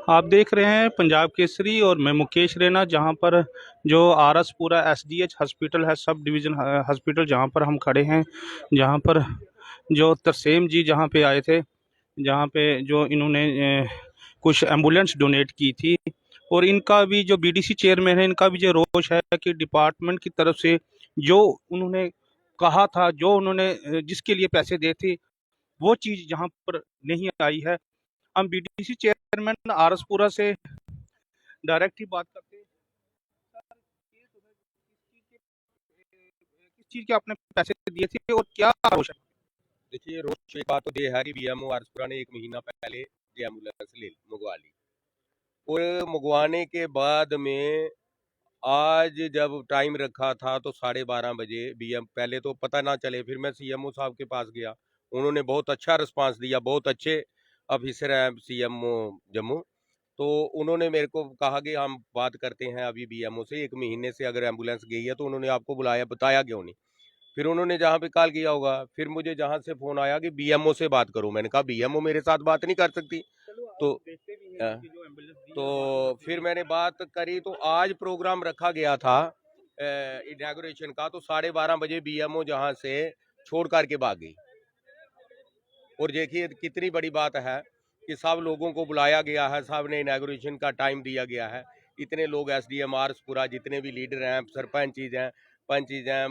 आप देख रहे हैं पंजाब केसरी और मैं मुकेश रैना। जहां पर जो आरएसपुरा एसडीएच हॉस्पिटल है, सब डिवीज़न हॉस्पिटल, जहां पर हम खड़े हैं। जहां पर जो तरसेम जी जहां पे आए थे, जहां पे जो इन्होंने कुछ एम्बुलेंस डोनेट की थी। और इनका भी जो बीडीसी चेयरमैन है, इनका भी जो रोष है कि डिपार्टमेंट की तरफ से जो उन्होंने कहा था, जो उन्होंने जिसके लिए पैसे दिए थे, वो चीज़ जहां पर नहीं आई है। हम बीडीसी चेयरमैन आरएसपुरा से डायरेक्ट ही बात करते हैं। सर, ये तो है, किस चीज़ के आपने पैसे दिए थे और क्या रोष है? देखिए, रोज एक बात तो ये है कि बीएमओ आरसपुरा ने 1 महीना पहले ये एम्बुलेंस मंगवा ली। और मंगवाने के बाद में आज जब टाइम रखा था तो 12:30 बजे बीएम पहले तो पता ना चले, फिर मैं सीएमओ साहब के पास गया। उन्होंने बहुत अच्छा रिस्पांस दिया, बहुत अच्छे ऑफिसर हैं सीएमओ जम्मू। तो उन्होंने मेरे को कहा कि हम बात करते हैं अभी बीएमओ से, 1 महीने से अगर एम्बुलेंस गई है तो उन्होंने आपको बुलाया, बताया क्यों नहीं? फिर उन्होंने जहाँ पे कॉल किया होगा, फिर मुझे जहाँ से फोन आया कि बीएमओ से बात करो। मैंने कहा बीएमओ मेरे साथ बात नहीं कर सकती। तो फिर मैंने बात करी, तो आज प्रोग्राम रखा गया था इनॉग्रेशन का, तो 12:30 बजे बीएमओ जहाँ से छोड़ करके भाग गई। और देखिए कितनी बड़ी बात है कि सब लोगों को बुलाया गया है, सब ने इनॉग्रेशन का टाइम दिया गया है। इतने लोग एसडीएम आरसपुरा जितने भी लीडर हैं, सरपंच हैं, पंच हैं,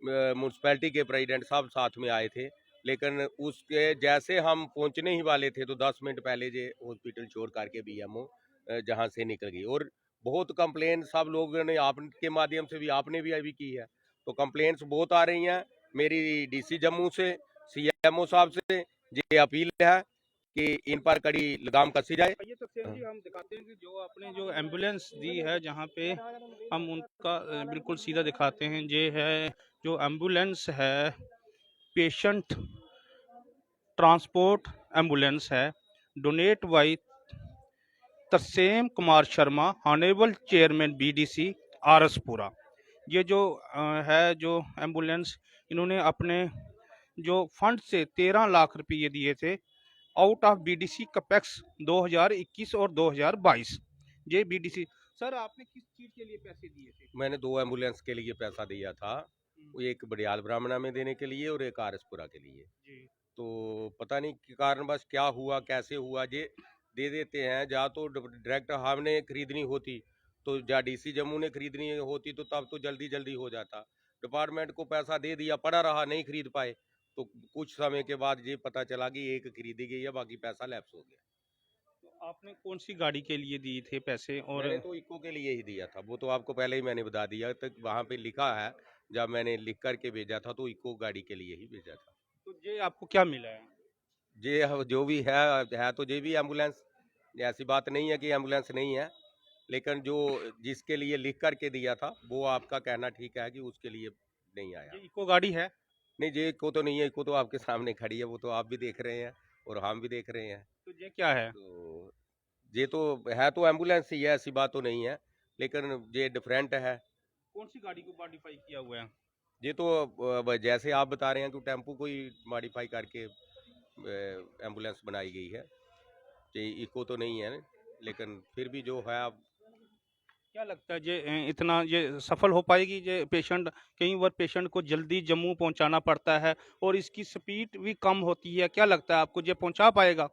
म्यूनसिपैलिटी के प्रेसिडेंट सब साथ में आए थे। लेकिन उसके जैसे हम पहुंचने ही वाले थे तो 10 मिनट पहले जे हॉस्पिटल छोड़ करके बीएमओ जहां से निकल गई। और बहुत कंप्लेन सब लोगों ने आपके माध्यम से भी, आपने भी अभी की है, तो कंप्लेंट्स बहुत आ रही हैं मेरी डीसी जम्मू से, सीएमओ साहब से। ये अपील है कि इन पर कड़ी लगाम कसी जाए। ये तो सेम जी हम दिखाते हैं कि जो आपने जो एम्बुलेंस दी है, जहाँ पे हम उनका बिल्कुल सीधा दिखाते हैं। ये है जो एम्बुलेंस है, पेशेंट ट्रांसपोर्ट एम्बुलेंस है, donate by Tarsem Kumar Sharma, honourable chairman BDC RS Pura. ये जो है जो एम्बुलेंस, इन्होंने अपने जो फंड से 13 लाख रुपये दिए थे, आउट ऑफ बीडीसी कपेक्स 2021 और 2022। ये बीडीसी। सर, आपने किस चीज के लिए पैसे दिए थे? मैंने 2 एम्बुलेंस के लिए पैसा दिया था, वो एक बडियाल ब्राह्मणा में देने के लिए और एक आरएसपुरा के लिए। जी। तो पता नहीं कि कारणवश क्या हुआ, कैसे हुआ, ये दे देते हैं। जा तो डायरेक्ट हमने खरीदनी होती तो, या डीसी जम्मू ने खरीदनी होती तो तब तो जल्दी जल्दी हो जाता। डिपार्टमेंट को पैसा दे दिया, पड़ा रहा, नहीं खरीद पाए। तो कुछ समय के बाद ये पता चला कि एक खरीदी गई है, बाकी पैसा लैप्स हो गया। तो आपने कौन सी गाड़ी के लिए दिए थे पैसे? और मैंने तो इको के लिए ही दिया था, वो तो आपको पहले ही मैंने बता दिया, तक वहाँ पे लिखा है। जब मैंने लिख करके भेजा था तो इको गाड़ी के लिए ही भेजा था। तो ये आपको क्या मिला है? ये जो भी है तो ये भी एम्बुलेंस, ऐसी बात नहीं है कि एम्बुलेंस नहीं है। लेकिन जो जिसके लिए लिख करके दिया था वो आपका कहना ठीक है कि उसके लिए नहीं आया। ये इको गाड़ी है? नहीं, ये इको तो नहीं है, इको तो आपके सामने खड़ी है, वो तो आप भी देख रहे हैं और हम भी देख रहे हैं। तो ये क्या है? तो ये तो है, तो एम्बुलेंस ही है, ऐसी बात तो नहीं है, लेकिन ये डिफरेंट है। कौन सी गाड़ी को मॉडिफाई किया हुआ है? ये तो जैसे आप बता रहे हैं कि टेम्पो को ही मॉडिफाई करके एम्बुलेंस बनाई गई है। ये इको तो नहीं है, लेकिन फिर भी जो है अब। क्या लगता है ये इतना ये सफल हो पाएगी? ये पेशेंट, कई बार पेशेंट को जल्दी जम्मू पहुंचाना पड़ता है और इसकी स्पीड भी कम होती है। क्या लगता है आपको, ये पहुंचा पाएगा?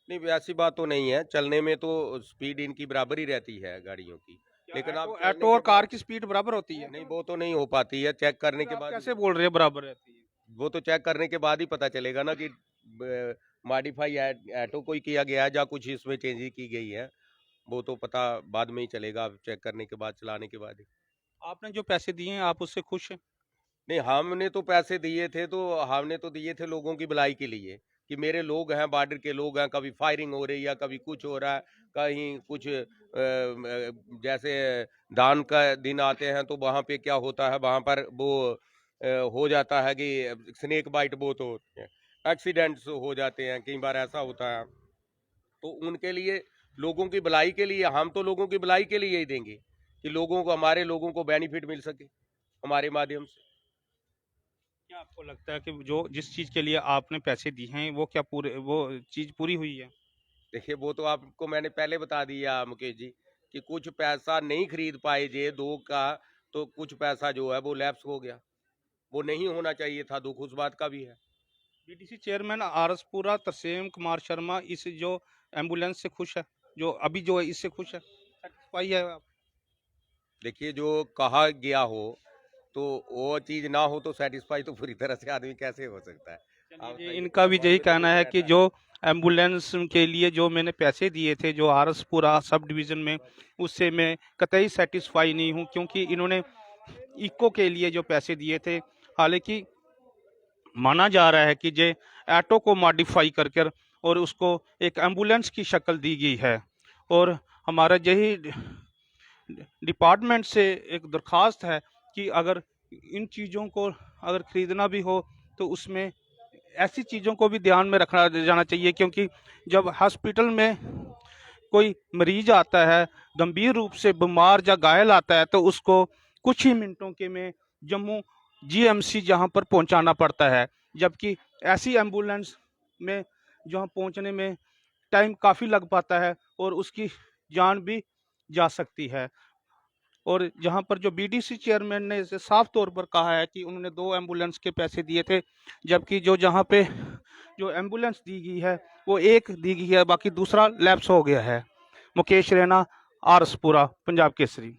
नहीं, ऐसी बात तो नहीं है, चलने में तो स्पीड इनकी बराबर ही रहती है गाड़ियों की। क्या लेकिन आप ऑटो चलने ऑटो के और कार बाद की स्पीड बराबर होती है? नहीं, वो तो नहीं हो पाती है, चेक करने फिर के आप बाद कैसे बोल रहे हैं बराबर रहती है? वो तो चेक करने के बाद ही पता चलेगा ना कि मॉडिफाई ऑटो को ही किया गया है या कुछ इसमें चेंज की गई है। वो तो पता बाद में ही चलेगा, चेक करने के बाद, चलाने के बाद ही। आपने जो पैसे दिए हैं, आप उससे खुश हैं? नहीं, हमने तो पैसे दिए थे, तो हमने तो दिए थे लोगों की भलाई के लिए, कि मेरे लोग हैं, बॉर्डर के लोग हैं, कभी फायरिंग हो रही है, कभी कुछ हो रहा है, कहीं कुछ जैसे दान का दिन आते हैं तो वहाँ पे क्या होता है, वहाँ पर वो हो जाता है कि स्नेक बाइट बहुत होती है, एक्सीडेंट्स हो जाते हैं, कई बार ऐसा होता है। तो उनके लिए, लोगों की भलाई के लिए, हम तो लोगों की भलाई के लिए ही देंगे कि लोगों को, हमारे लोगों को बेनिफिट मिल सके हमारे माध्यम से। क्या आपको लगता है कि जो जिस चीज के लिए आपने पैसे दिए हैं, वो क्या पूरे वो चीज पूरी हुई है? देखिए वो तो आपको मैंने पहले बता दिया मुकेश जी कि कुछ पैसा नहीं खरीद पाए जे दो का, तो कुछ पैसा जो है वो लैप्स हो गया, वो नहीं होना चाहिए था, दुख उस बात का भी है। बीडीसी चेयरमैन आरएसपुरा तरसेम कुमार शर्मा इस जो एम्बुलेंस से खुश है, जो अभी जो है इससे खुश है, सेटिस्फाई है आप? देखिए जो कहा गया हो तो वो चीज ना हो तो सेटिस्फाई तो पूरी तरह से आदमी कैसे हो सकता है। आप चलिए, बताइए, इनका भी मन यही में तो कहना दुख है कि रहता है। जो एम्बुलेंस के लिए जो मैंने पैसे दिए थे जो आरएसपुरा सब डिवीज़न में, उससे मैं कतई सेटिस्फाई नहीं हूं, क्योंकि इन्होंने इको के लिए जो पैसे दिए थे, हालांकि माना जा रहा है कि जे ऑटो को मॉडिफाई कर कर और उसको एक एम्बुलेंस की शक्ल दी गई है। और हमारा यही डिपार्टमेंट से एक दरख्वास्त है कि अगर इन चीज़ों को अगर ख़रीदना भी हो तो उसमें ऐसी चीज़ों को भी ध्यान में रखा जाना चाहिए, क्योंकि जब हॉस्पिटल में कोई मरीज आता है गंभीर रूप से बीमार या घायल आता है तो उसको कुछ ही मिनटों के में जम्मू जीएमसी जहां पर पहुंचाना पड़ता है, जबकि ऐसी एम्बुलेंस में जहां पहुंचने में टाइम काफ़ी लग पाता है और उसकी जान भी जा सकती है। और जहां पर जो बीडीसी चेयरमैन ने इसे साफ तौर पर कहा है कि उन्होंने 2 एम्बुलेंस के पैसे दिए थे, जबकि जो जहां पे जो एम्बुलेंस दी गई है वो एक दी गई है, बाकी दूसरा लैप्स हो गया है। मुकेश रैना, आरएसपुरा, पंजाब केसरी।